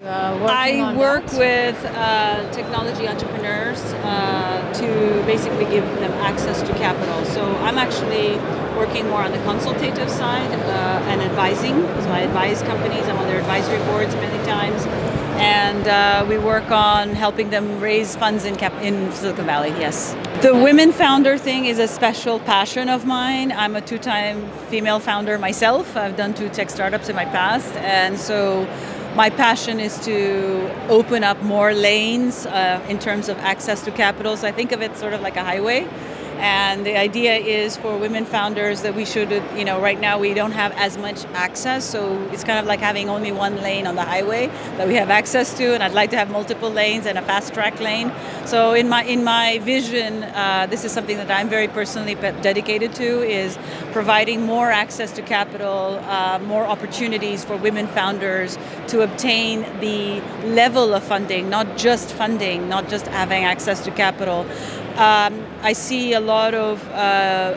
I work with technology entrepreneurs to basically give them access to capital. So I'm actually working more on the consultative side and advising. So I advise companies. I'm on their advisory boards many times. And we work on helping them raise funds in Silicon Valley, yes. The women founder thing is a special passion of mine. I'm a two-time female founder myself. I've done 2 tech startups in my past. And so my passion is to open up more lanes in terms of access to capital. So I think of it sort of like a highway. And the idea is for women founders that we should, right now we don't have as much access. So it's kind of like having only one lane on the highway that we have access to. And I'd like to have multiple lanes and a fast track lane. So in my vision, this is something that I'm very personally dedicated to, is providing more access to capital, more opportunities for women founders to obtain the level of funding, not just having access to capital. I see a lot of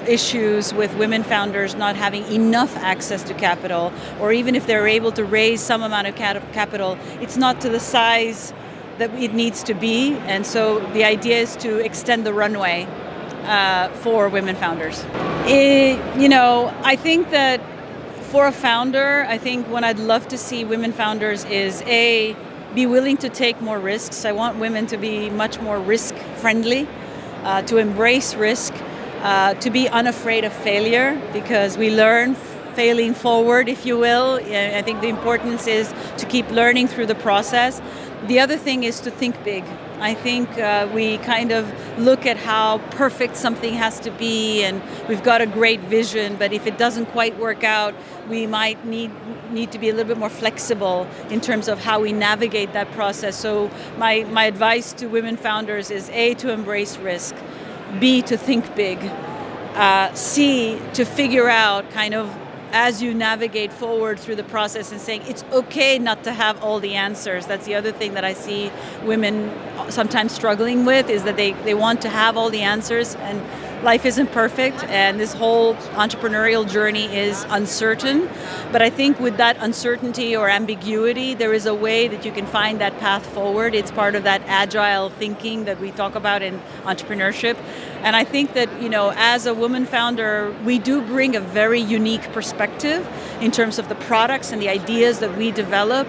issues with women founders not having enough access to capital, or even if they're able to raise some amount of capital, it's not to the size that it needs to be. And so the idea is to extend the runway for women founders. I think that for a founder, I think what I'd love to see women founders is be willing to take more risks. I want women to be much more risk friendly. To embrace risk, to be unafraid of failure, because we learn failing forward, if you will. I think the importance is to keep learning through the process. The other thing is to think big. I think we kind of look at how perfect something has to be, and we've got a great vision, but if it doesn't quite work out, we might need to be a little bit more flexible in terms of how we navigate that process. So my advice to women founders is A, to embrace risk, B, to think big, C, to figure out kind of as you navigate forward through the process and saying it's okay not to have all the answers. That's the other thing that I see women sometimes struggling with, is that they want to have all the answers, and life isn't perfect, and this whole entrepreneurial journey is uncertain. But I think with that uncertainty or ambiguity, there is a way that you can find that path forward. It's part of that agile thinking that we talk about in entrepreneurship. And I think that, as a woman founder, we do bring a very unique perspective in terms of the products and the ideas that we develop.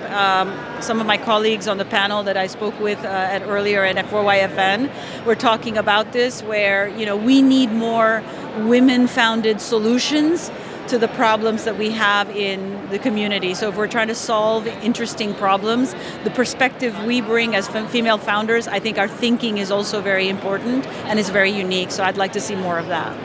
Some of my colleagues on the panel that I spoke with earlier at 4YFN were talking about this, where, we need more women-founded solutions to the problems that we have in the community. So if we're trying to solve interesting problems, the perspective we bring as female founders, I think our thinking is also very important and is very unique. So I'd like to see more of that.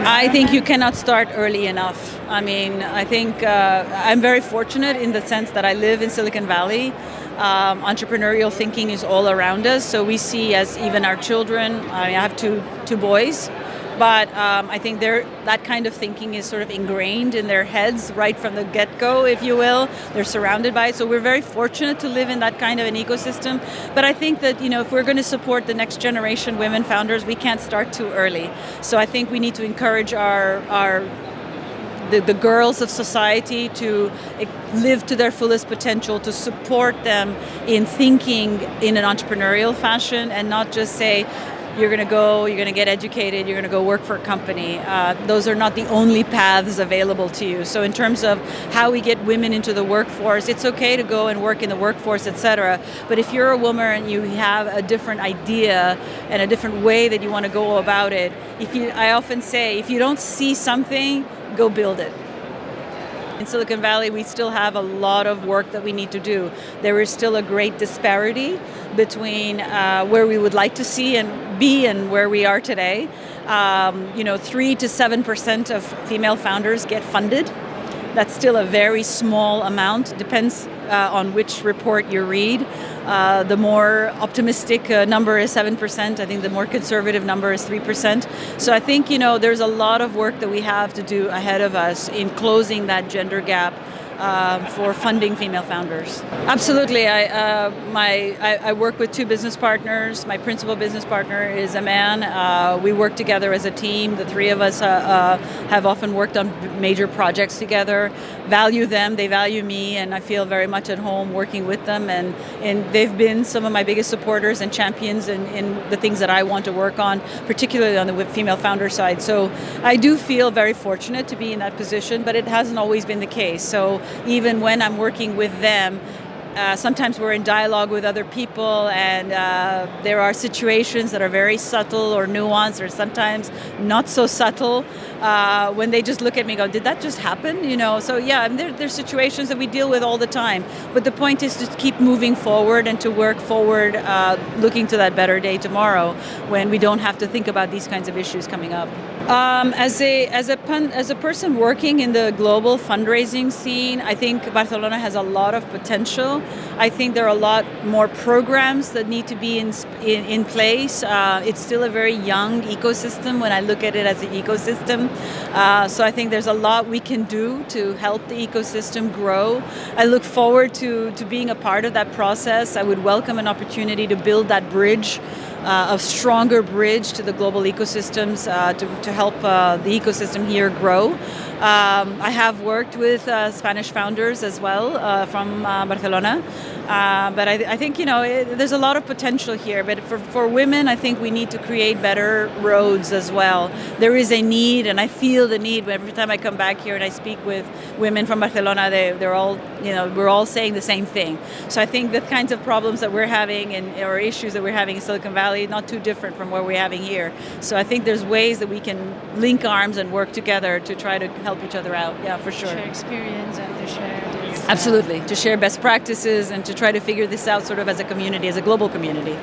I think you cannot start early enough. I mean, I think I'm very fortunate in the sense that I live in Silicon Valley. Entrepreneurial thinking is all around us. So we see, as even our children, I have two boys, but I think that kind of thinking is sort of ingrained in their heads right from the get-go, if you will. They're surrounded by it. So we're very fortunate to live in that kind of an ecosystem. But I think that, if we're going to support the next generation women founders, we can't start too early. So I think we need to encourage the girls of society to live to their fullest potential, to support them in thinking in an entrepreneurial fashion, and not just say, you're going to get educated, you're going to go work for a company. Those are not the only paths available to you. So in terms of how we get women into the workforce, it's okay to go and work in the workforce, etc. But if you're a woman and you have a different idea and a different way that you want to go about it, I often say, if you don't see something, go build it. In Silicon Valley, we still have a lot of work that we need to do. There is still a great disparity between where we would like to see and be and where we are today. 3 to 7% of female founders get funded. That's still a very small amount. Depends on which report you read. The more optimistic number is 7%. I think the more conservative number is 3%. So I think, there's a lot of work that we have to do ahead of us in closing that gender gap for funding female founders. Absolutely. I work with 2 business partners. My principal business partner is a man. We work together as a team. The 3 of us have often worked on major projects together. Value them, they value me, and I feel very much at home working with them. And they've been some of my biggest supporters and champions in the things that I want to work on, particularly on the female founder side. So I do feel very fortunate to be in that position, but it hasn't always been the case. So even when I'm working with them, sometimes we're in dialogue with other people, and there are situations that are very subtle or nuanced, or sometimes not so subtle, when they just look at me and go, did that just happen? So yeah, there's situations that we deal with all the time. But the point is to keep moving forward and to work forward, looking to that better day tomorrow when we don't have to think about these kinds of issues coming up. As a person working in the global fundraising scene, I think Barcelona has a lot of potential. I think there are a lot more programs that need to be in place. It's still a very young ecosystem when I look at it as an ecosystem. So I think there's a lot we can do to help the ecosystem grow. I look forward to being a part of that process. I would welcome an opportunity to build that bridge, a stronger bridge to the global ecosystems, to help the ecosystem here grow. I have worked with Spanish founders as well from Barcelona. But I think, there's a lot of potential here. But for women, I think we need to create better roads as well. There is a need, and I feel the need every time I come back here and I speak with women from Barcelona. They're all, we're all saying the same thing. So I think the kinds of problems that we're having or issues that we're having in Silicon Valley, not too different from what we're having here. So I think there's ways that we can link arms and work together to try to help each other out. Yeah, for sure. Share experience and to share this. Absolutely, to share best practices and to try to figure this out sort of as a community, as a global community.